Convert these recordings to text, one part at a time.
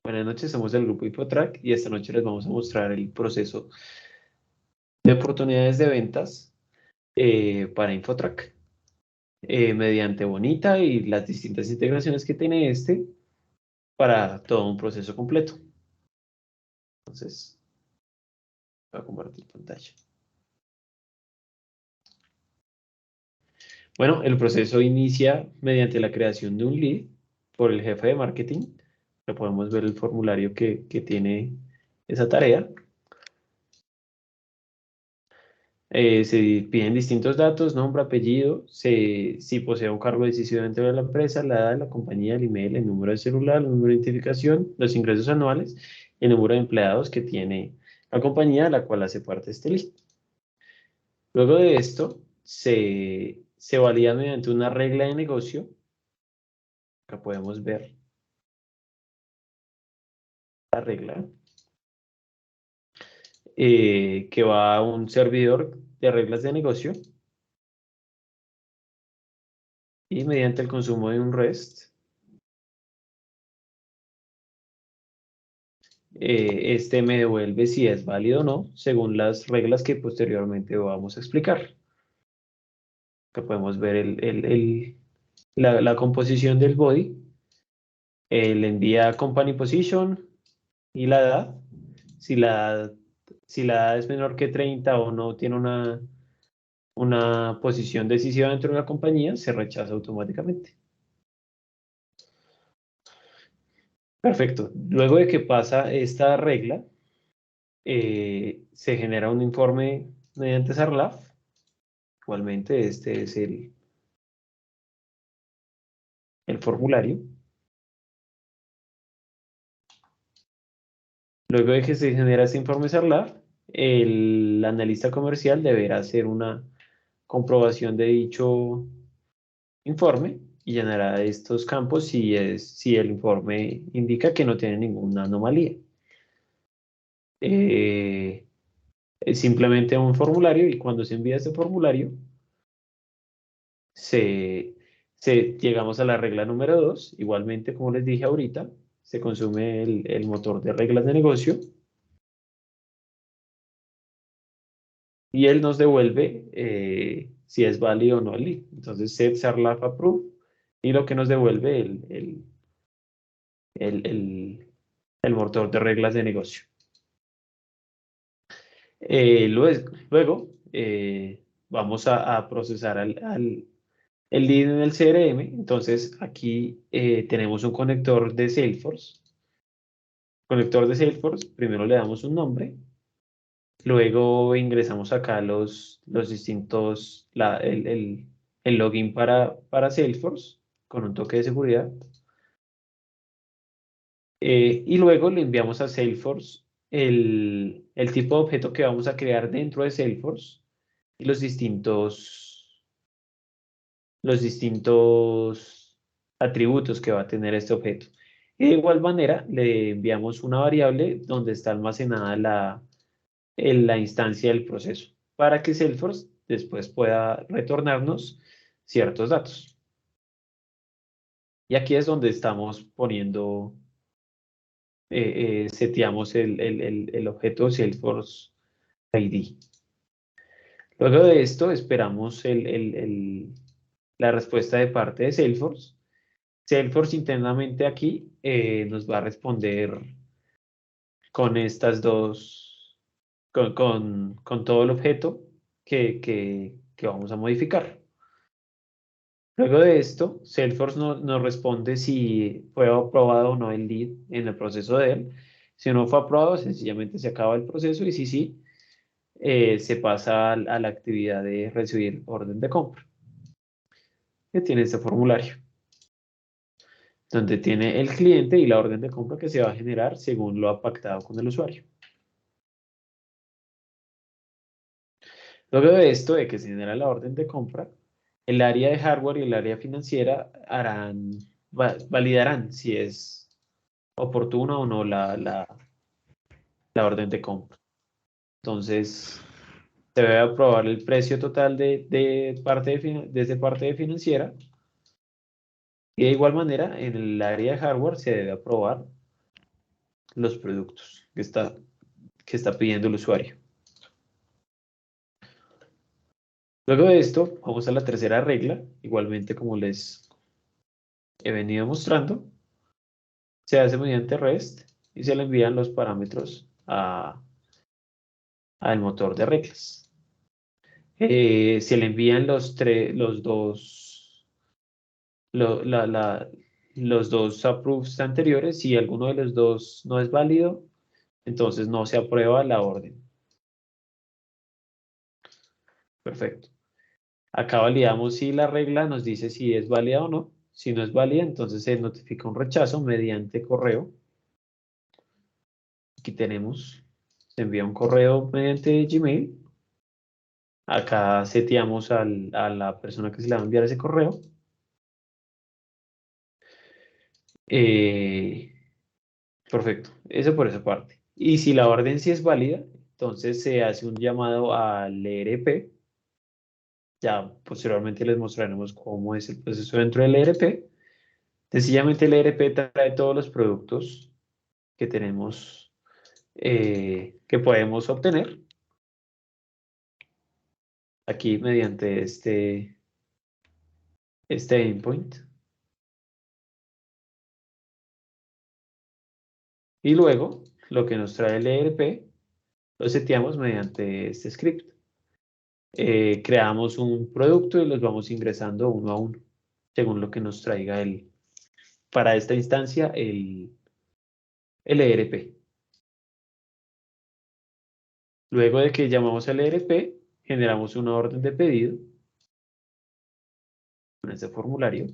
Buenas noches, somos del grupo Infotrack y esta noche les vamos a mostrar el proceso de oportunidades de ventas para Infotrack mediante Bonita y las distintas integraciones que tiene este para todo un proceso completo. Entonces, voy a compartir pantalla. Bueno, el proceso inicia mediante la creación de un lead por el jefe de marketing. Ya podemos ver el formulario que tiene esa tarea. Se piden distintos datos, nombre, apellido, si posee un cargo decisivo dentro de la empresa, la edad, la compañía, el email, el número de celular, el número de identificación, los ingresos anuales, el número de empleados que tiene la compañía a la cual hace parte este list. Luego de esto, se valida mediante una regla de negocio. Acá podemos ver la regla, que va a un servidor de reglas de negocio y mediante el consumo de un REST. Este me devuelve si es válido o no, según las reglas que posteriormente vamos a explicar. Acá podemos ver la composición del body, el envía company position y la edad. Si la, si la edad es menor que 30 o no tiene una posición decisiva dentro de la compañía, se rechaza automáticamente. Perfecto. Luego de que pasa esta regla, se genera un informe mediante SARLAF. Igualmente, este es el formulario. Luego de que se genera este informe SARLAF, el analista comercial deberá hacer una comprobación de dicho informe y llenará estos campos si el informe indica que no tiene ninguna anomalía. Eh, es simplemente un formulario y cuando se envía este formulario, se, llegamos a la regla número 2. Igualmente, como les dije ahorita, se consume el motor de reglas de negocio y él nos devuelve si es válido o no el lead. Entonces, set sarlaf approve y lo que nos devuelve el, el, el motor de reglas de negocio. Luego vamos a procesar el lead en el CRM. Entonces, aquí tenemos un conector de Salesforce. Conector de Salesforce, primero le damos un nombre. Luego ingresamos acá los distintos, el login para Salesforce con un toque de seguridad. Y luego le enviamos a Salesforce el tipo de objeto que vamos a crear dentro de Salesforce y los distintos atributos que va a tener este objeto. Y de igual manera le enviamos una variable donde está almacenada en la instancia del proceso para que Salesforce después pueda retornarnos ciertos datos. Y aquí es donde estamos poniendo, seteamos el objeto Salesforce ID. Luego de esto esperamos la respuesta de parte de Salesforce. Salesforce internamente aquí nos va a responder con estas dos, con todo el objeto que vamos a modificar. Luego de esto, Salesforce nos responde si fue aprobado o no el lead en el proceso de él. Si no fue aprobado, sencillamente se acaba el proceso y si sí, se pasa a la actividad de recibir orden de compra, que tiene este formulario, donde tiene el cliente y la orden de compra que se va a generar según lo ha pactado con el usuario. Luego de esto, de que se genera la orden de compra, el área de hardware y el área financiera validarán si es oportuna o no la orden de compra. Entonces, se debe aprobar el precio total desde parte de financiera y de igual manera en el área de hardware se debe aprobar los productos que está pidiendo el usuario. Luego de esto, vamos a la tercera regla, igualmente como les he venido mostrando. Se hace mediante REST y se le envían los parámetros al motor de reglas. Se le envían los dos approves anteriores. Si alguno de los dos no es válido, entonces no se aprueba la orden. Perfecto. Acá validamos si la regla nos dice si es válida o no. Si no es válida, entonces se notifica un rechazo mediante correo. Aquí tenemos, se envía un correo mediante Gmail. Acá seteamos a la persona que se le va a enviar ese correo. Perfecto, eso por esa parte. Y si la orden sí es válida, entonces se hace un llamado al ERP. Ya posteriormente les mostraremos cómo es el proceso dentro del ERP. Sencillamente el ERP trae todos los productos que tenemos, que podemos obtener aquí mediante este endpoint. Y luego, lo que nos trae el ERP, lo seteamos mediante este script. Creamos un producto y los vamos ingresando uno a uno, según lo que nos traiga para esta instancia, el ERP. Luego de que llamamos al ERP, generamos una orden de pedido con este formulario,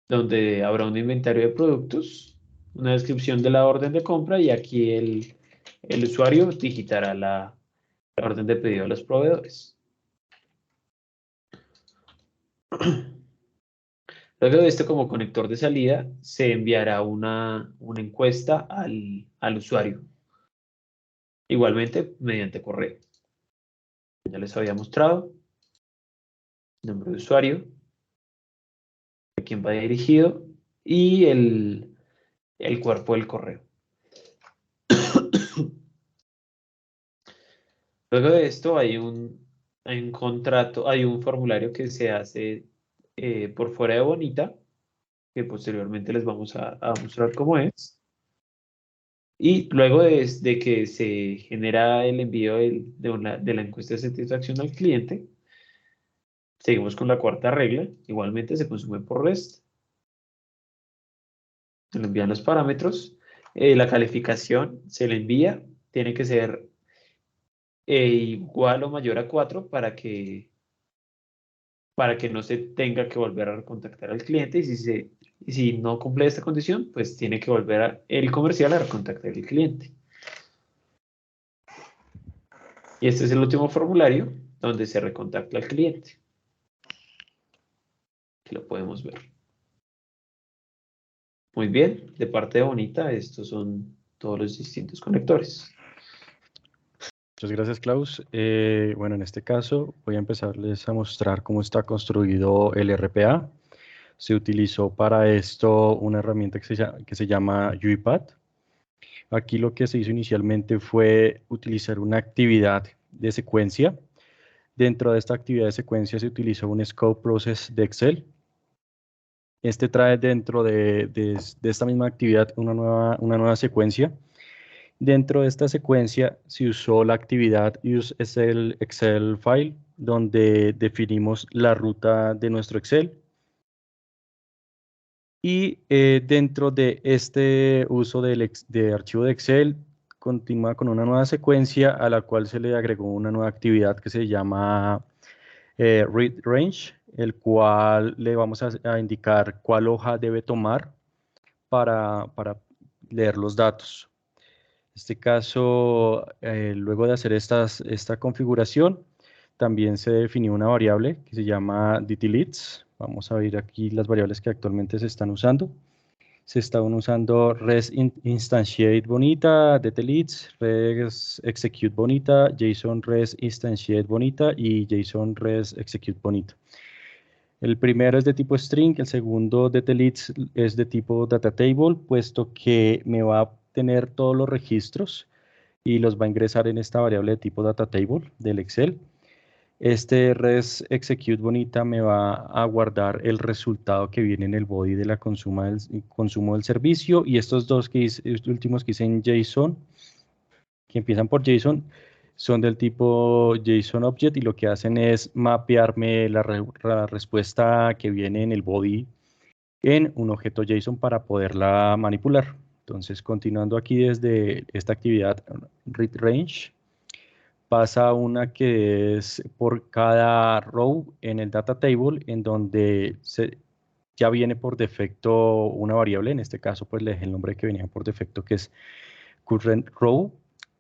donde habrá un inventario de productos, una descripción de la orden de compra y aquí el usuario digitará la orden de pedido a los proveedores. Luego de esto, como conector de salida, se enviará una encuesta al usuario, igualmente mediante correo. Ya les había mostrado, nombre de usuario, a quién va dirigido y el cuerpo del correo. Luego de esto hay un contrato, hay un formulario que se hace por fuera de Bonita, que posteriormente les vamos a mostrar cómo es. Y luego de que se genera el envío de la encuesta de satisfacción al cliente, seguimos con la cuarta regla. Igualmente se consume por REST. Se le envían los parámetros. La calificación se le envía. Tiene que ser igual o mayor a 4 para que no se tenga que volver a recontactar al cliente. Y si no cumple esta condición, pues tiene que volver el comercial a recontactar al cliente. Y este es el último formulario donde se recontacta al cliente. Aquí lo podemos ver. Muy bien, de parte de Bonita, estos son todos los distintos conectores. Muchas gracias, Klaus. Bueno, en este caso voy a empezarles a mostrar cómo está construido el RPA. Se utilizó para esto una herramienta que se llama UiPath. Aquí lo que se hizo inicialmente fue utilizar una actividad de secuencia. Dentro de esta actividad de secuencia se utilizó un scope process de Excel. Este trae dentro de esta misma actividad una nueva secuencia. Dentro de esta secuencia se usó la actividad use Excel file, donde definimos la ruta de nuestro Excel. Y dentro de este uso de archivo de Excel, continúa con una nueva secuencia a la cual se le agregó una nueva actividad que se llama read range, el cual le vamos a indicar cuál hoja debe tomar para leer los datos. En este caso, luego de hacer esta configuración, también se definió una variable que se llama dtleads. Vamos a ver aquí las variables que actualmente se están usando. Se están usando res instantiate bonita, dtleads, res execute bonita, JSON res instantiate bonita y JSON res execute bonita. El primero es de tipo string, el segundo DTLeads es de tipo data table, puesto que me va a tener todos los registros y los va a ingresar en esta variable de tipo data table del Excel. Este res execute bonita me va a guardar el resultado que viene en el body de la consumo del servicio, y estos dos estos últimos que hice en JSON, que empiezan por JSON, son del tipo JSON Object y lo que hacen es mapearme la respuesta que viene en el body en un objeto JSON para poderla manipular. Entonces, continuando aquí desde esta actividad read range, pasa una que es por cada row en el data table, en donde ya viene por defecto una variable. En este caso, pues le dejé el nombre que venía por defecto, que es current row,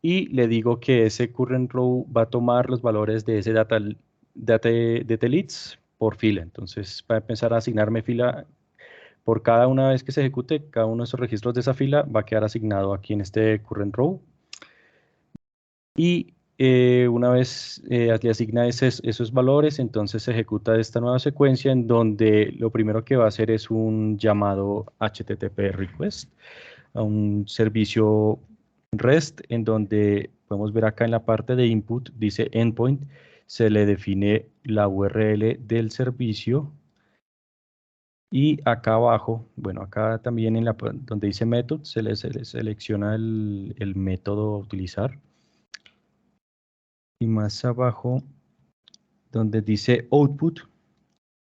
y le digo que ese current row va a tomar los valores de ese data leads por fila. Entonces va a empezar a asignarme fila por cada una vez que se ejecute. Cada uno de esos registros de esa fila va a quedar asignado aquí en este current row, y una vez le asigna esos valores, entonces se ejecuta esta nueva secuencia en donde lo primero que va a hacer es un llamado HTTP request a un servicio REST, en donde podemos ver acá en la parte de input, dice endpoint, se le define la URL del servicio, y acá abajo, bueno, acá también en donde dice method, se le selecciona el método a utilizar, y más abajo, donde dice output,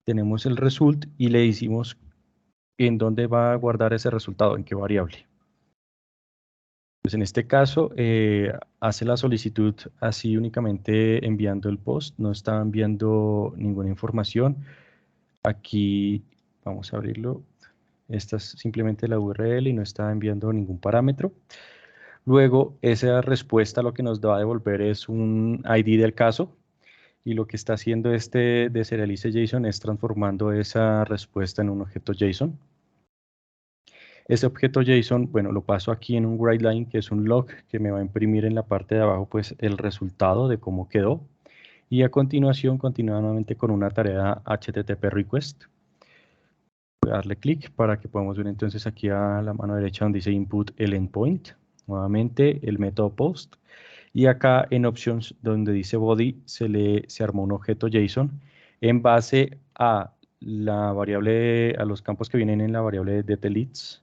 tenemos el result y le decimos en dónde va a guardar ese resultado, en qué variable. Pues en este caso, hace la solicitud así únicamente enviando el post, no está enviando ninguna información. Aquí vamos a abrirlo. Esta es simplemente la URL y no está enviando ningún parámetro. Luego, esa respuesta lo que nos va a devolver es un ID del caso, y lo que está haciendo este deserialize JSON es transformando esa respuesta en un objeto JSON. Ese objeto JSON, bueno, lo paso aquí en un writeLine, que es un log que me va a imprimir en la parte de abajo pues el resultado de cómo quedó, y a continuación continúa nuevamente con una tarea HTTP request. Voy a darle clic para que podamos ver entonces aquí a la mano derecha donde dice input el endpoint, nuevamente el método post, y acá en options donde dice body se armó un objeto JSON en base a la variable, a los campos que vienen en la variable de deletes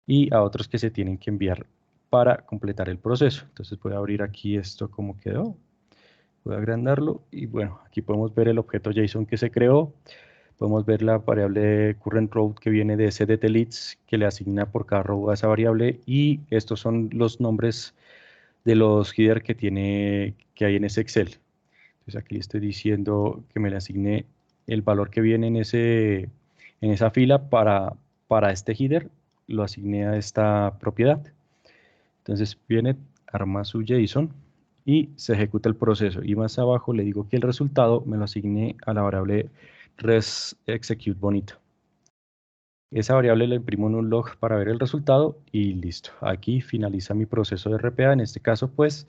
y a otros que se tienen que enviar para completar el proceso. Entonces voy a abrir aquí esto como quedó, voy a agrandarlo, y bueno, aquí podemos ver el objeto JSON que se creó. Podemos ver la variable current row que viene de ese deletes, que le asigna por cada row a esa variable, y estos son los nombres de los header que hay en ese Excel. Entonces aquí le estoy diciendo que me le asigne el valor que viene en esa fila para este header, lo asigné a esta propiedad. Entonces viene, arma su JSON y se ejecuta el proceso. Y más abajo le digo que el resultado me lo asigné a la variable res execute bonito. Esa variable la imprimo en un log para ver el resultado y listo. Aquí finaliza mi proceso de RPA. En este caso, pues,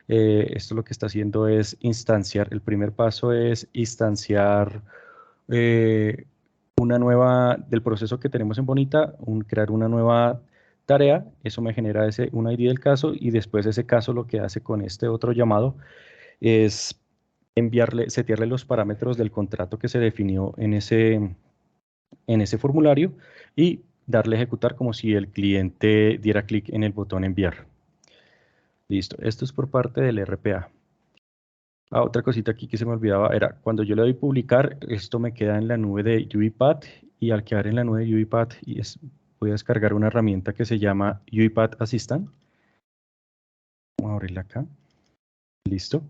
esto lo que está haciendo es instanciar. El primer paso es instanciar una nueva, del proceso que tenemos en Bonita, crear una nueva tarea. Eso me genera un ID del caso, y después ese caso lo que hace con este otro llamado es setearle los parámetros del contrato que se definió en ese formulario, y darle a ejecutar como si el cliente diera clic en el botón enviar. Listo, esto es por parte del RPA. Otra cosita aquí que se me olvidaba era, cuando yo le doy publicar, esto me queda en la nube de UiPath, y al quedar en la nube de UiPath voy a descargar una herramienta que se llama UiPath Assistant. Vamos a abrirla acá. Listo.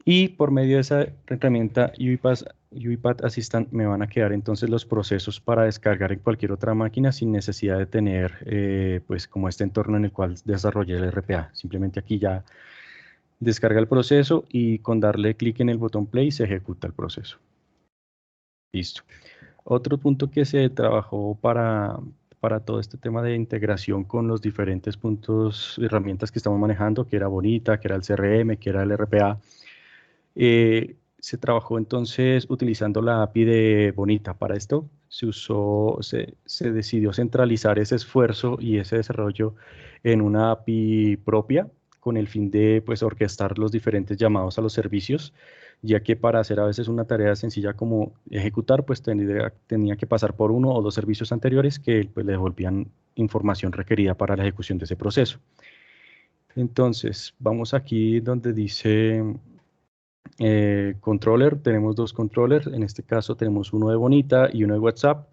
Y por medio de esa herramienta UiPath Assistant me van a quedar entonces los procesos para descargar en cualquier otra máquina sin necesidad de tener pues como este entorno en el cual desarrollé el RPA. Simplemente aquí ya descarga el proceso y con darle clic en el botón play se ejecuta el proceso. Listo. Otro punto que se trabajó para todo este tema de integración con los diferentes herramientas que estamos manejando, que era Bonita, que era el CRM, que era el RPA, se trabajó entonces utilizando la API de Bonita. Para esto se decidió centralizar ese esfuerzo y ese desarrollo en una API propia con el fin de pues, orquestar los diferentes llamados a los servicios, ya que para hacer a veces una tarea sencilla como ejecutar, pues tenía que pasar por uno o dos servicios anteriores que pues, le devolvían información requerida para la ejecución de ese proceso. Entonces, vamos aquí donde dice controller, tenemos dos controllers, en este caso tenemos uno de Bonita y uno de WhatsApp.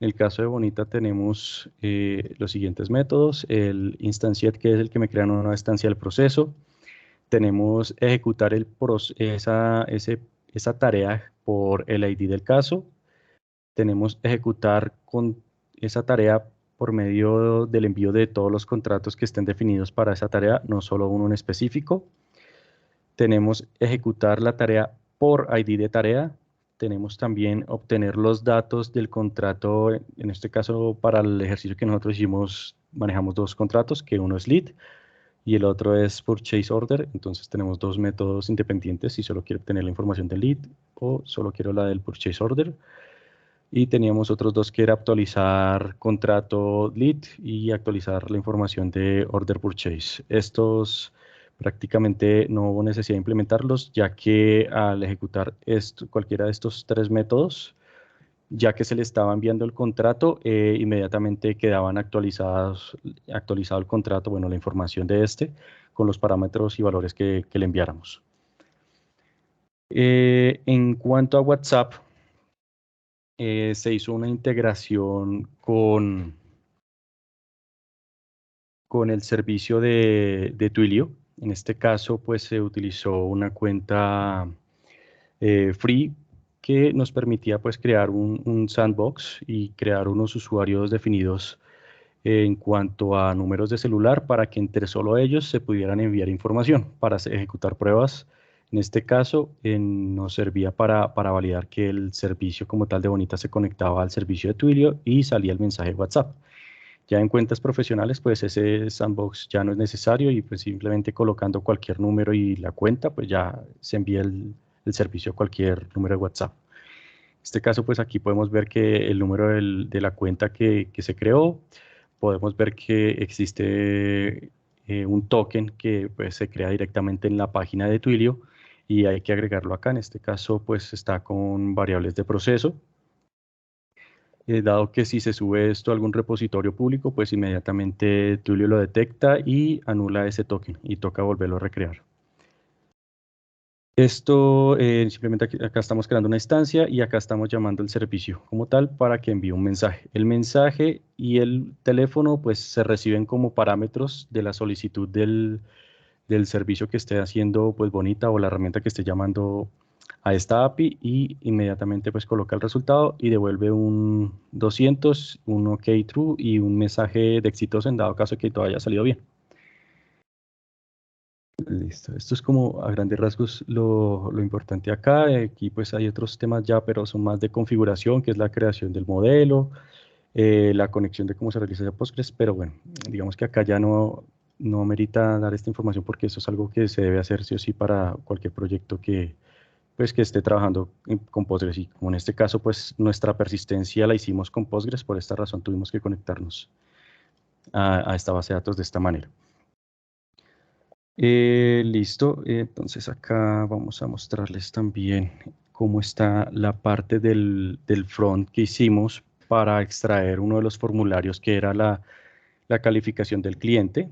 En el caso de Bonita tenemos los siguientes métodos, el instantiate, que es el que me crea una nueva instancia del proceso. Tenemos ejecutar esa tarea por el ID del caso. Tenemos ejecutar con esa tarea por medio del envío de todos los contratos que estén definidos para esa tarea, no solo uno en específico. Tenemos ejecutar la tarea por ID de tarea. Tenemos también obtener los datos del contrato. En este caso, para el ejercicio que nosotros hicimos, manejamos dos contratos, que uno es lead y el otro es purchase order. Entonces tenemos dos métodos independientes si solo quiero obtener la información del lead o solo quiero la del purchase order. Y teníamos otros dos que era actualizar contrato lead y actualizar la información de order purchase. Estos prácticamente no hubo necesidad de implementarlos, ya que al ejecutar cualquiera de estos tres métodos, ya que se le estaba enviando el contrato, inmediatamente quedaban actualizado el contrato, bueno, la información de este, con los parámetros y valores que le enviáramos. En cuanto a WhatsApp, se hizo una integración con el servicio de Twilio. En este caso, pues se utilizó una cuenta free que nos permitía pues crear un sandbox y crear unos usuarios definidos en cuanto a números de celular para que entre solo ellos se pudieran enviar información para ejecutar pruebas. En este caso, nos servía para validar que el servicio como tal de Bonita se conectaba al servicio de Twilio y salía el mensaje de WhatsApp. Ya en cuentas profesionales, pues ese sandbox ya no es necesario y pues simplemente colocando cualquier número y la cuenta, pues ya se envía el servicio a cualquier número de WhatsApp. En este caso, pues aquí podemos ver que el número de la cuenta que se creó, podemos ver que existe un token que pues, se crea directamente en la página de Twilio y hay que agregarlo acá. En este caso, pues está con variables de proceso. Dado que si se sube esto a algún repositorio público, pues inmediatamente Twilio lo detecta y anula ese token y toca volverlo a recrear. Esto simplemente acá estamos creando una instancia y acá estamos llamando al servicio como tal para que envíe un mensaje. El mensaje y el teléfono pues se reciben como parámetros de la solicitud del servicio que esté haciendo pues Bonita o la herramienta que esté llamando a esta API y inmediatamente pues coloca el resultado y devuelve un 200, un OK true y un mensaje de exitoso en dado caso que todo haya salido bien. Listo, esto es como a grandes rasgos lo importante acá. Aquí pues hay otros temas ya, pero son más de configuración, que es la creación del modelo, la conexión de cómo se realiza Postgres, pero bueno, digamos que acá ya no merita dar esta información porque eso es algo que se debe hacer sí o sí para cualquier proyecto que esté trabajando con Postgres. Y como en este caso, pues nuestra persistencia la hicimos con Postgres, por esta razón tuvimos que conectarnos a esta base de datos de esta manera. Listo, entonces acá vamos a mostrarles también cómo está la parte del front que hicimos para extraer uno de los formularios que era la calificación del cliente.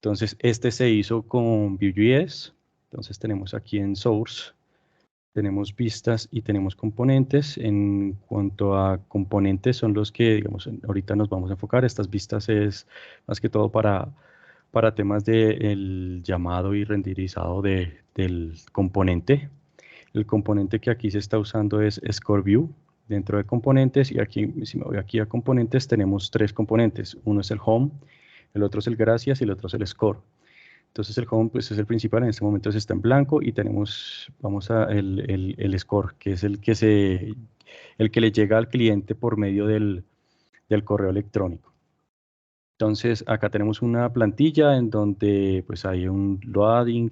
Entonces este se hizo con Vue.js. Entonces tenemos aquí en Source, tenemos vistas y tenemos componentes. En cuanto a componentes son los que, digamos, ahorita nos vamos a enfocar. Estas vistas es más que todo para temas del llamado y renderizado del componente. El componente que aquí se está usando es ScoreView dentro de componentes y aquí, si me voy aquí a componentes, tenemos tres componentes. Uno es el Home, el otro es el Gracias y el otro es el Score. Entonces el Home pues, es el principal, en este momento está en blanco y tenemos, el Score, que es el que le llega al cliente por medio del correo electrónico. Entonces acá tenemos una plantilla en donde pues hay un loading,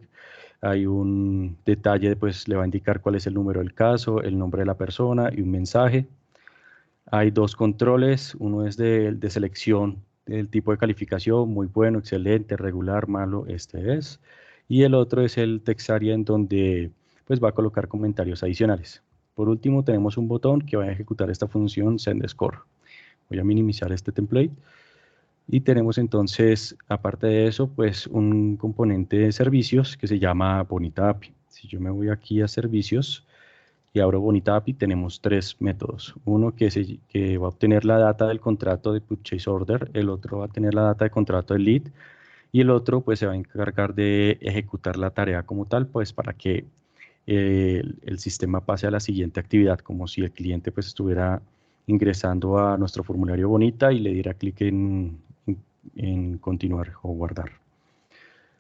Hay un detalle, pues le va a indicar cuál es el número del caso, el nombre de la persona y un mensaje. Hay dos controles, uno es de selección del tipo de calificación, muy bueno, excelente, regular, malo, este es. Y el otro es el text area en donde pues va a colocar comentarios adicionales. Por último tenemos un botón que va a ejecutar esta función send_score. Voy a minimizar este template. Y tenemos entonces, aparte de eso, pues un componente de servicios que se llama Bonita API. Si yo me voy aquí a servicios y abro Bonita API, tenemos tres métodos. Uno que va a obtener la data del contrato de Purchase Order, el otro va a tener la data de contrato del lead y el otro pues se va a encargar de ejecutar la tarea como tal, pues para que el sistema pase a la siguiente actividad, como si el cliente pues estuviera ingresando a nuestro formulario Bonita y le diera clic en continuar o guardar.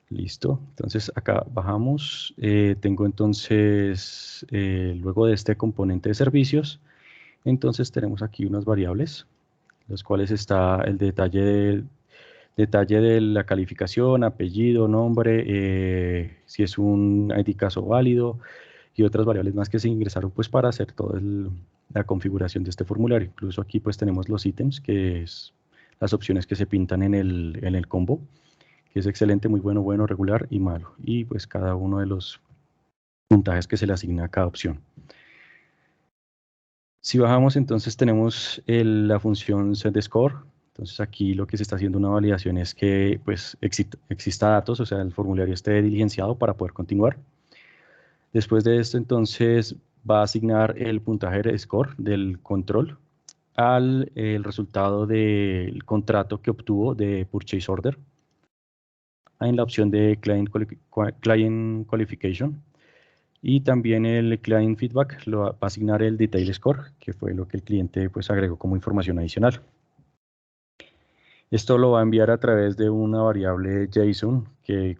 Listo, entonces acá bajamos, tengo entonces, luego de este componente de servicios, entonces tenemos aquí unas variables, las cuales está el detalle de la calificación, apellido, nombre, si es un ID caso válido y otras variables más que se ingresaron pues para hacer toda la configuración de este formulario. Incluso aquí pues tenemos los ítems, que es las opciones que se pintan en el combo, que es excelente, muy bueno, bueno, regular y malo. Y pues cada uno de los puntajes que se le asigna a cada opción. Si bajamos, entonces tenemos la función setScore. Entonces aquí lo que se está haciendo una validación es que pues exista datos, o sea, el formulario esté diligenciado para poder continuar. Después de esto, entonces va a asignar el puntaje de score del control al el resultado del contrato que obtuvo de Purchase Order en la opción de Client Qualification. Y también el Client Feedback lo va a asignar el Detail Score, que fue lo que el cliente pues agregó como información adicional. Esto lo va a enviar a través de una variable JSON que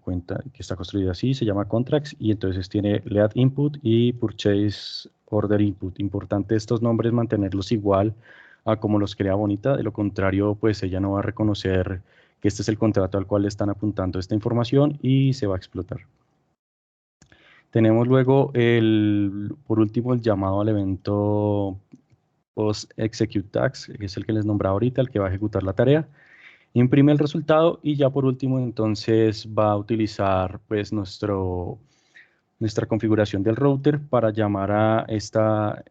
está construida así, se llama contracts, y entonces tiene lead input y purchase order input. Importante estos nombres mantenerlos igual a como los crea Bonita, de lo contrario pues ella no va a reconocer que este es el contrato al cual le están apuntando esta información y se va a explotar. Tenemos luego, por último, el llamado al evento post execute task, que es el que les nombraba ahorita, el que va a ejecutar la tarea. Imprime el resultado y ya por último, entonces, va a utilizar pues nuestra configuración del router para llamar a esta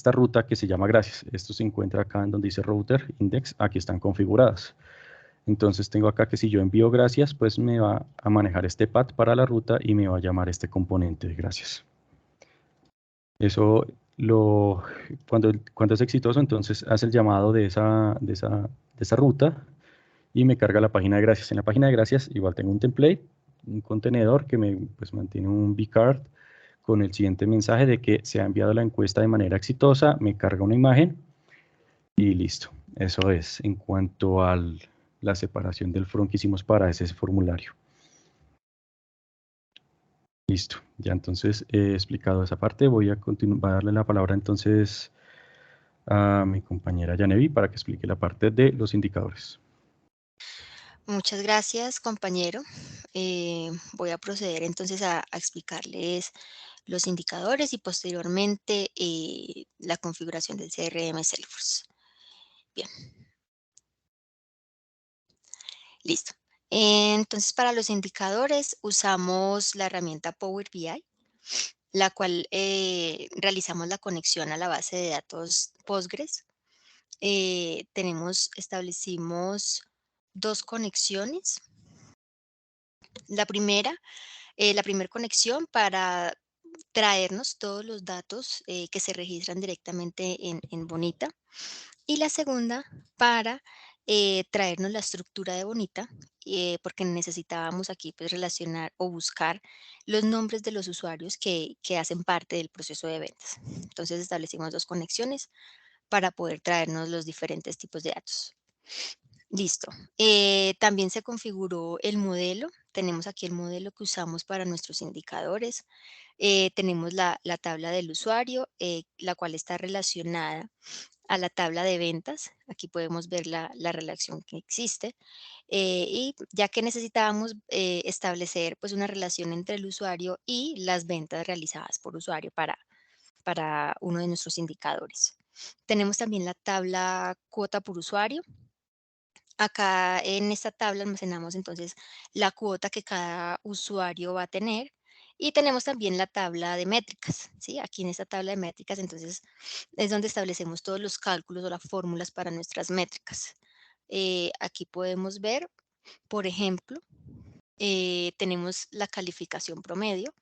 ruta que se llama gracias. Esto se encuentra acá en donde dice router index, aquí están configuradas. Entonces tengo acá que si yo envío gracias, pues me va a manejar este path para la ruta y me va a llamar este componente de gracias. Eso cuando es exitoso, entonces hace el llamado de esa ruta y me carga la página de gracias. En la página de gracias igual tengo un template, un contenedor que pues, mantiene un vcard con el siguiente mensaje de que se ha enviado la encuesta de manera exitosa, me carga una imagen y listo. Eso es en cuanto a la separación del front que hicimos para ese formulario. Listo, ya entonces he explicado esa parte. Voy a darle la palabra entonces a mi compañera Yanevi para que explique la parte de los indicadores. Muchas gracias, compañero. Voy a proceder entonces a explicarles los indicadores y posteriormente la configuración del CRM Salesforce. Bien, listo. Entonces, para los indicadores usamos la herramienta Power BI, la cual realizamos la conexión a la base de datos Postgres. Establecimos dos conexiones. La primera conexión para traernos todos los datos que se registran directamente en Bonita. Y la segunda para traernos la estructura de Bonita, porque necesitábamos aquí pues relacionar o buscar los nombres de los usuarios que hacen parte del proceso de ventas. Entonces establecimos dos conexiones para poder traernos los diferentes tipos de datos. Listo. También se configuró el modelo. Tenemos aquí el modelo que usamos para nuestros indicadores. Tenemos la tabla del usuario, la cual está relacionada a la tabla de ventas. Aquí podemos ver la relación que existe. Y ya que necesitábamos establecer pues una relación entre el usuario y las ventas realizadas por usuario para uno de nuestros indicadores. Tenemos también la tabla cuota por usuario. Acá en esta tabla almacenamos entonces la cuota que cada usuario va a tener y tenemos también la tabla de métricas, ¿sí? Aquí en esta tabla de métricas entonces es donde establecemos todos los cálculos o las fórmulas para nuestras métricas. Aquí podemos ver, por ejemplo, tenemos la calificación promedio,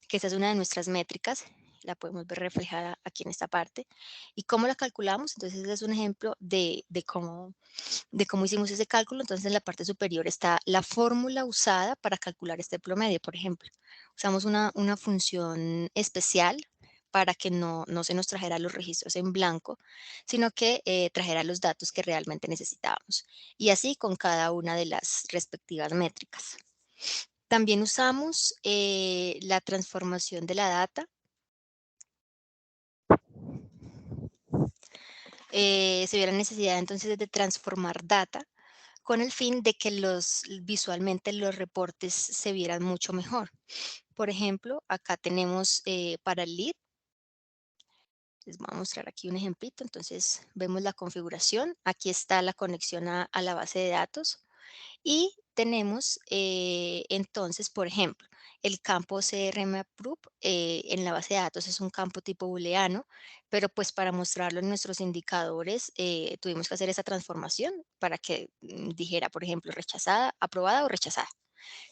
que esa es una de nuestras métricas, la podemos ver reflejada aquí en esta parte. ¿Y cómo la calculamos? Entonces, ese es un ejemplo de cómo hicimos ese cálculo. Entonces, en la parte superior está la fórmula usada para calcular este promedio, por ejemplo. Usamos una función especial para que no se nos trajera los registros en blanco, sino que trajera los datos que realmente necesitábamos. Y así con cada una de las respectivas métricas. También usamos la transformación de la data. Se vio la necesidad entonces de transformar data con el fin de que visualmente los reportes se vieran mucho mejor. Por ejemplo, acá tenemos para el lead, les voy a mostrar aquí un ejemplito. Entonces vemos la configuración, aquí está la conexión a la base de datos. Y tenemos entonces, por ejemplo, el campo CRM Approve en la base de datos es un campo tipo booleano, pero pues para mostrarlo en nuestros indicadores tuvimos que hacer esa transformación para que dijera, por ejemplo, rechazada, aprobada o rechazada.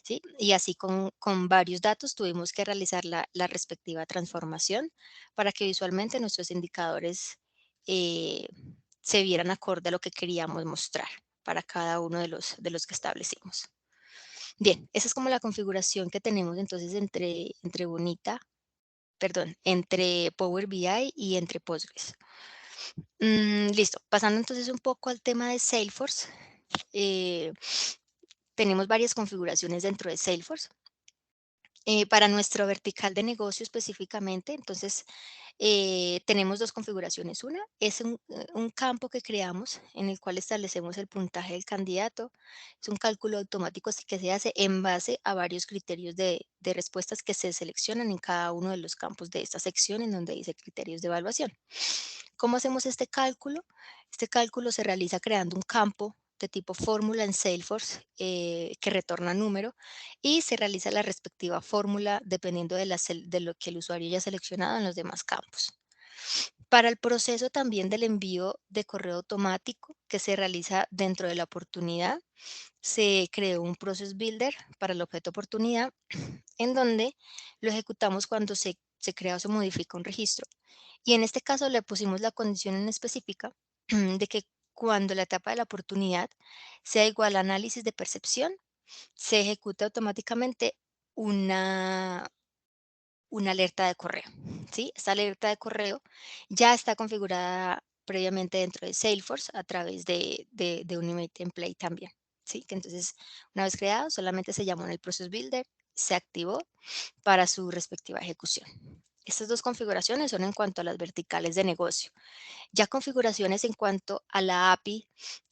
¿Sí? Y así con varios datos tuvimos que realizar la respectiva transformación para que visualmente nuestros indicadores eh, se vieran acorde a lo que queríamos mostrar para cada uno de los que establecimos. Bien, esa es como la configuración que tenemos entonces entre Bonita, perdón, entre Power BI y entre Postgres. Listo, pasando entonces un poco al tema de Salesforce. eh, Tenemos varias configuraciones dentro de Salesforce. Para nuestro vertical de negocio específicamente, entonces tenemos dos configuraciones. Una es un campo que creamos en el cual establecemos el puntaje del candidato. Es un cálculo automático que se hace en base a varios criterios de respuestas que se seleccionan en cada uno de los campos de esta sección en donde dice criterios de evaluación. ¿Cómo hacemos este cálculo? Este cálculo se realiza creando un campo de tipo fórmula en Salesforce que retorna número y se realiza la respectiva fórmula dependiendo de lo que el usuario haya seleccionado en los demás campos. Para el proceso también del envío de correo automático que se realiza dentro de la oportunidad, se creó un Process Builder para el objeto oportunidad en donde lo ejecutamos cuando se crea o se modifica un registro. Y en este caso le pusimos la condición en específica de que cuando la etapa de la oportunidad sea igual a análisis de percepción, se ejecuta automáticamente una, una alerta de correo. ¿Sí? Esta alerta de correo ya está configurada previamente dentro de Salesforce a través de un email template también. ¿Sí? Que entonces, una vez creado, solamente se llamó en el Process Builder, se activó para su respectiva ejecución. Estas dos configuraciones son en cuanto a las verticales de negocio. Ya configuraciones en cuanto a la API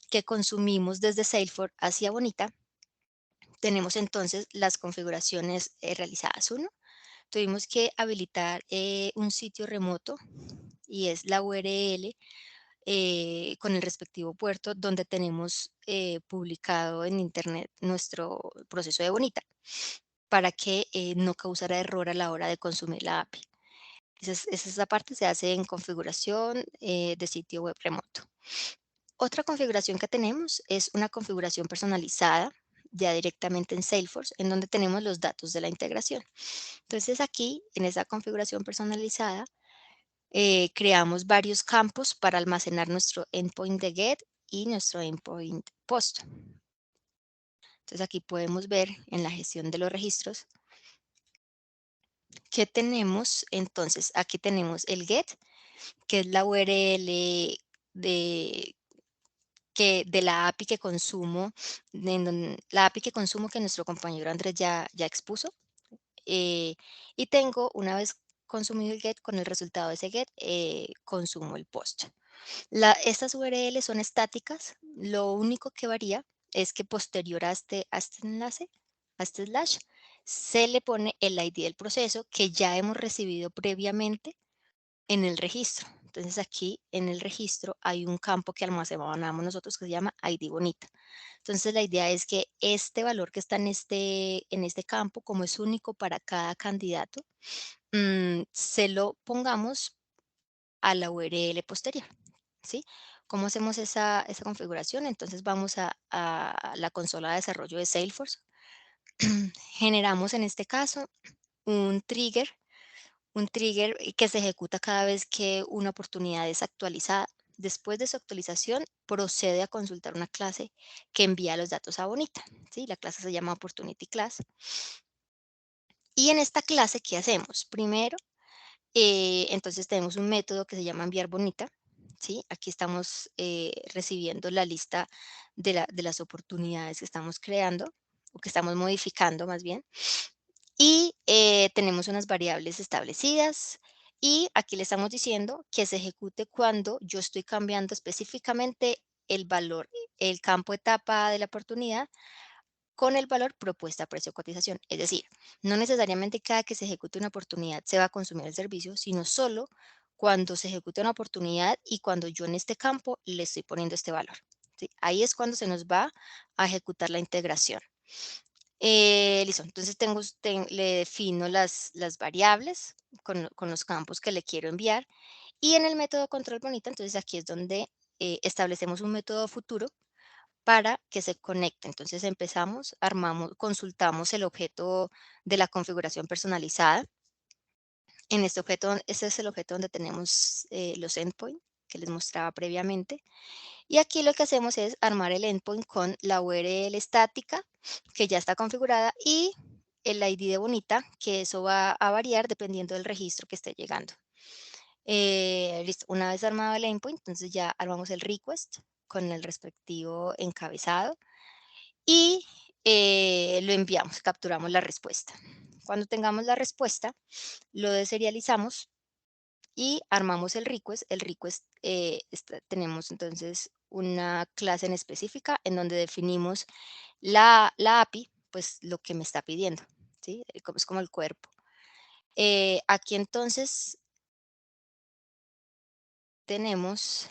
que consumimos desde Salesforce hacia Bonita, tenemos entonces las configuraciones realizadas. Uno, tuvimos que habilitar un sitio remoto y es la URL con el respectivo puerto donde tenemos publicado en Internet nuestro proceso de Bonita para que no causara error a la hora de consumir la API. Esa parte se hace en configuración de sitio web remoto. Otra configuración que tenemos es una configuración personalizada ya directamente en Salesforce, en donde tenemos los datos de la integración. Entonces aquí, en esa configuración personalizada, creamos varios campos para almacenar nuestro endpoint de get y nuestro endpoint post. Entonces aquí podemos ver en la gestión de los registros que tenemos. Entonces aquí tenemos el get, que es la URL de la API que consumo, la API que consumo que nuestro compañero Andrés ya expuso. Y tengo, una vez consumido el get, con el resultado de ese get, consumo el post. Estas URL son estáticas, lo único que varía es que posterior a este enlace, a este slash, se le pone el ID del proceso que ya hemos recibido previamente en el registro. Entonces aquí en el registro hay un campo que almacenamos nosotros que se llama ID bonita. Entonces la idea es que este valor que está en este campo, como es único para cada candidato, se lo pongamos a la URL posterior, ¿sí? ¿Cómo hacemos esa configuración? Entonces vamos a la consola de desarrollo de Salesforce. Generamos en este caso un trigger que se ejecuta cada vez que una oportunidad es actualizada. Después de su actualización, procede a consultar una clase que envía los datos a Bonita, ¿sí? La clase se llama Opportunity Class. Y en esta clase, ¿qué hacemos? Primero, entonces tenemos un método que se llama enviar bonita, ¿sí? Aquí estamos recibiendo la lista de las oportunidades que estamos creando, o que estamos modificando más bien. Y tenemos unas variables establecidas. Y aquí le estamos diciendo que se ejecute cuando yo estoy cambiando específicamente el valor, el campo etapa de la oportunidad con el valor propuesta, precio, cotización. Es decir, no necesariamente cada que se ejecute una oportunidad se va a consumir el servicio, sino solo cuando se ejecute una oportunidad y cuando yo en este campo le estoy poniendo este valor, ¿sí? Ahí es cuando se nos va a ejecutar la integración. Listo, entonces le defino las variables con los campos que le quiero enviar. Y en el método control bonita, entonces aquí es donde establecemos un método futuro para que se conecte. Entonces empezamos, consultamos el objeto de la configuración personalizada. En este objeto, ese es el objeto donde tenemos los endpoints que les mostraba previamente. Y aquí lo que hacemos es armar el endpoint con la URL estática que ya está configurada y el ID de bonita, que eso va a variar dependiendo del registro que esté llegando. Listo, una vez armado el endpoint, entonces ya armamos el request con el respectivo encabezado y lo enviamos, capturamos la respuesta. Cuando tengamos la respuesta, lo deserializamos y armamos el request. El request tenemos entonces una clase en específica en donde definimos la API, pues lo que me está pidiendo, ¿sí? Es como el cuerpo. Aquí entonces tenemos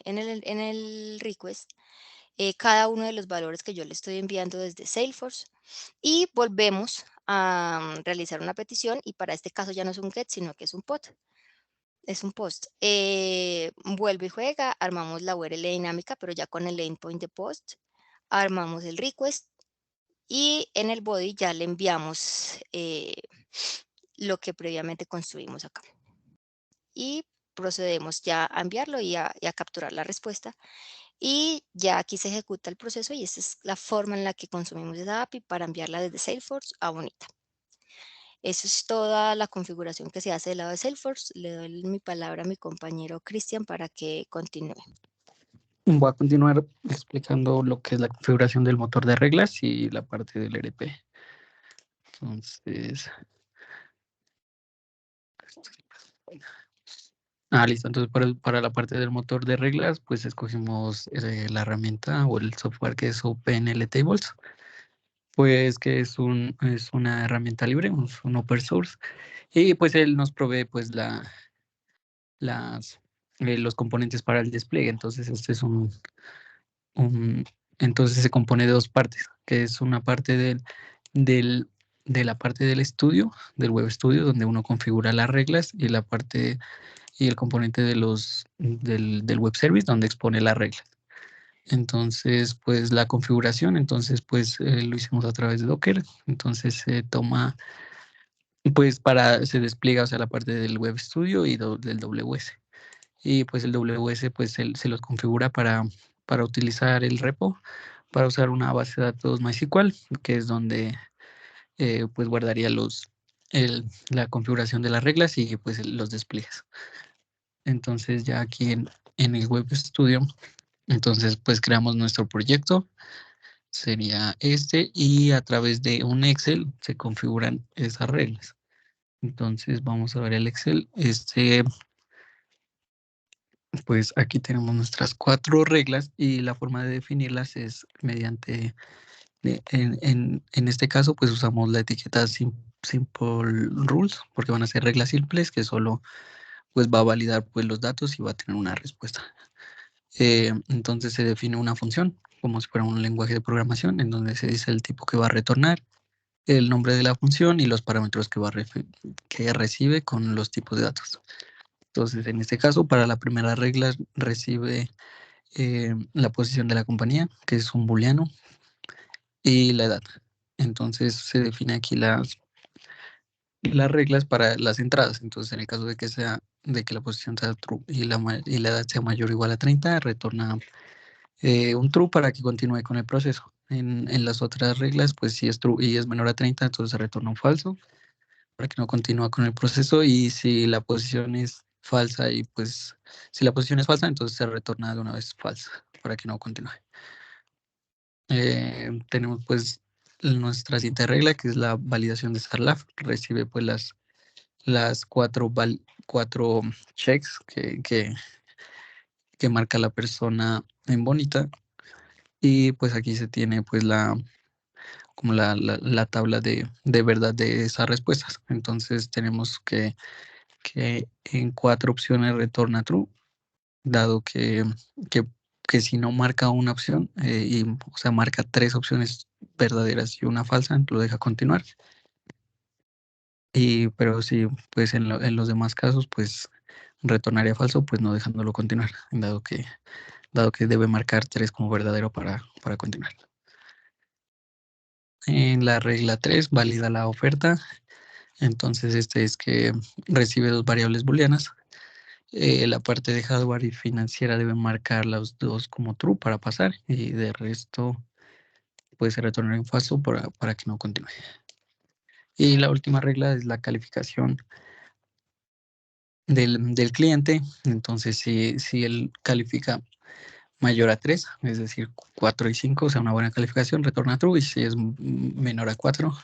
en el request cada uno de los valores que yo le estoy enviando desde Salesforce y volvemos a realizar una petición y para este caso ya no es un get, sino que es un post. Vuelve y juega, armamos la URL dinámica, pero ya con el endpoint de post, armamos el request y en el body ya le enviamos lo que previamente construimos acá. Y procedemos ya a enviarlo y a capturar la respuesta. Y ya aquí se ejecuta el proceso y esta es la forma en la que consumimos esa API para enviarla desde Salesforce a Bonita. Eso es toda la configuración que se hace del lado de Salesforce. Le doy mi palabra a mi compañero Cristian para que continúe. Voy a continuar explicando lo que es la configuración del motor de reglas y la parte del ERP. Entonces, listo. Entonces, para la parte del motor de reglas, pues escogimos la herramienta o el software que es OpenL Tables, pues que es una herramienta libre, un open source, y pues él nos provee pues los componentes para el despliegue. Entonces, este es entonces se compone de dos partes, que es una parte de la parte del estudio, del web studio, donde uno configura las reglas, y la parte y el componente del web service, donde expone las reglas. Entonces, pues la configuración, entonces pues lo hicimos a través de Docker. Entonces se toma, pues se despliega, o sea, la parte del web studio y del WS. Y pues el WS pues se los configura para utilizar el repo, para usar una base de datos MySQL, que es donde pues guardaría la configuración de las reglas y pues los despliegues. Entonces ya aquí en el Web Studio, entonces pues creamos nuestro proyecto, sería este, y a través de un Excel se configuran esas reglas. Entonces vamos a ver el Excel. pues aquí tenemos nuestras 4 reglas y la forma de definirlas es mediante, en este caso, pues usamos la etiqueta simple rules, porque van a ser reglas simples que solo pues va a validar pues los datos y va a tener una respuesta. Entonces se define una función como si fuera un lenguaje de programación en donde se dice el tipo que va a retornar, el nombre de la función y los parámetros que recibe con los tipos de datos. Entonces, en este caso, para la primera regla recibe la posición de la compañía, que es un booleano, y la edad. Entonces, se define aquí las reglas para las entradas. Entonces, en el caso de que la posición sea true y la edad sea mayor o igual a 30, retorna un true para que continúe con el proceso. En las otras reglas, pues si es true y es menor a 30, entonces se retorna un falso para que no continúe con el proceso. Y si la posición es falsa si la posición es falsa, entonces se retorna de una vez falsa para que no continúe. Tenemos pues nuestra siguiente regla, que es la validación de StarLab. Recibe pues las cuatro checks que marca la persona en bonita. Y pues aquí se tiene pues como la tabla de verdad de esas respuestas. Entonces tenemos que en 4 opciones retorna true, dado que si no marca una opción, o sea, marca 3 opciones verdaderas y una falsa, lo deja continuar. Pero si pues en los demás casos, pues retornaría falso, pues no dejándolo continuar, dado que debe marcar 3 como verdadero para continuar. En la regla 3, valida la oferta. Entonces, es que recibe 2 variables booleanas. La parte de hardware y financiera debe marcar los 2 como true para pasar, y de resto puede ser retornar en falso para que no continúe. Y la última regla es la calificación del cliente. Entonces, si él califica mayor a 3, es decir, 4 y 5, o sea, una buena calificación, retorna true, y si es menor a 4,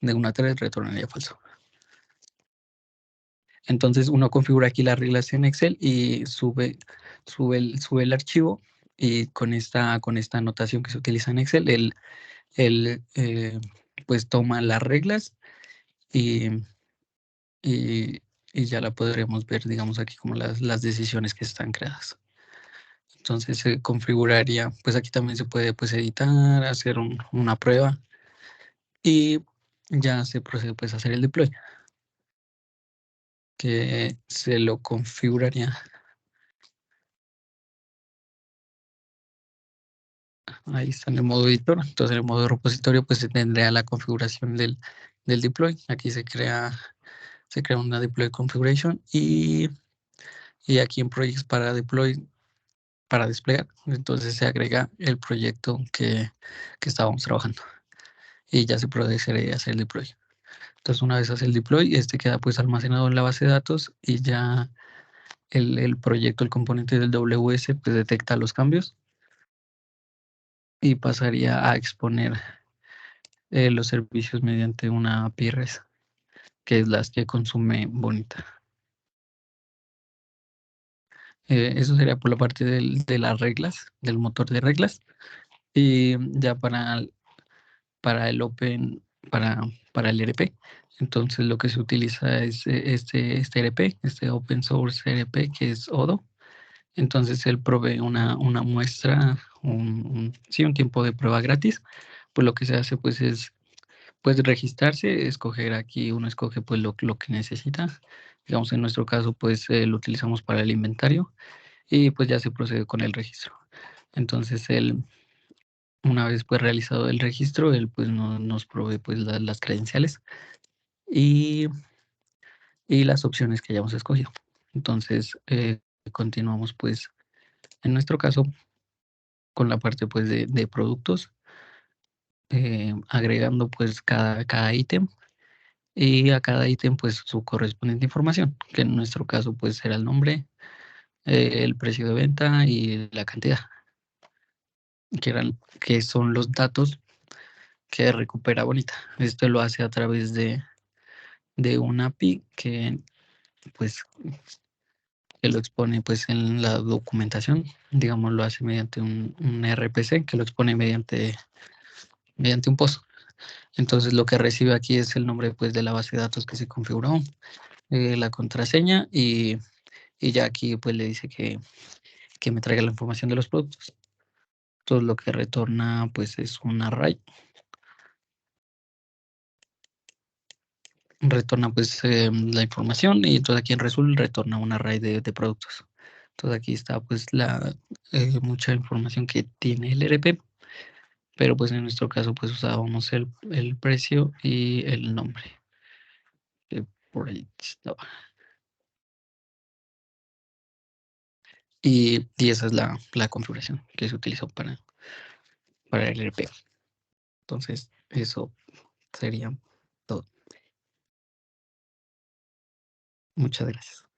de 1 a 3, retornaría falso. Entonces uno configura aquí las reglas en Excel y sube el archivo, y con esta anotación que se utiliza en Excel, él pues toma las reglas y, y, y ya la podremos ver, digamos, aquí como las decisiones que están creadas. Entonces se configuraría, pues aquí también se puede pues editar, hacer una prueba, y ya se procede pues a hacer el deploy, que se lo configuraría. Ahí está en el modo editor. Entonces, en el modo repositorio, pues se tendría la configuración del deploy. Aquí se crea una deploy configuration, y aquí en projects para deploy, para desplegar, entonces se agrega el proyecto que estábamos trabajando, y ya se procedería a hacer el deploy. Entonces, una vez hace el deploy, queda pues almacenado en la base de datos, y ya el proyecto, el componente del WS, pues detecta los cambios y pasaría a exponer los servicios mediante una API REST, que es las que consume Bonita. Eso sería por la parte de las reglas, del motor de reglas. Y ya para el Open, para el ERP, entonces lo que se utiliza es este ERP, este Open Source ERP, que es Odoo. Entonces él provee una muestra, un tiempo de prueba gratis. Pues lo que se hace pues es registrarse, escoger aquí, uno escoge pues lo que necesita. Digamos, en nuestro caso pues lo utilizamos para el inventario, y pues ya se procede con el registro. Entonces él, una vez pues realizado el registro, él pues nos provee pues las credenciales y las opciones que hayamos escogido. Entonces continuamos pues en nuestro caso con la parte pues de productos, agregando pues cada ítem, y a cada ítem pues su correspondiente información, que en nuestro caso pues será el nombre, el precio de venta y la cantidad, que son los datos que recupera Bonita. Esto lo hace a través de una API que pues que lo expone pues en la documentación, digamos lo hace mediante un RPC que lo expone mediante un post. Entonces lo que recibe aquí es el nombre pues de la base de datos que se configuró, la contraseña y ya aquí pues le dice que me traiga la información de los productos. Entonces lo que retorna pues es un array. Retorna pues la información y entonces aquí en Result retorna un array de productos. Entonces aquí está pues mucha información que tiene el RP, pero pues en nuestro caso pues usábamos el precio y el nombre. Por ahí estaba. Y esa es la configuración que se utilizó para el RP. Entonces eso sería todo. Muchas gracias.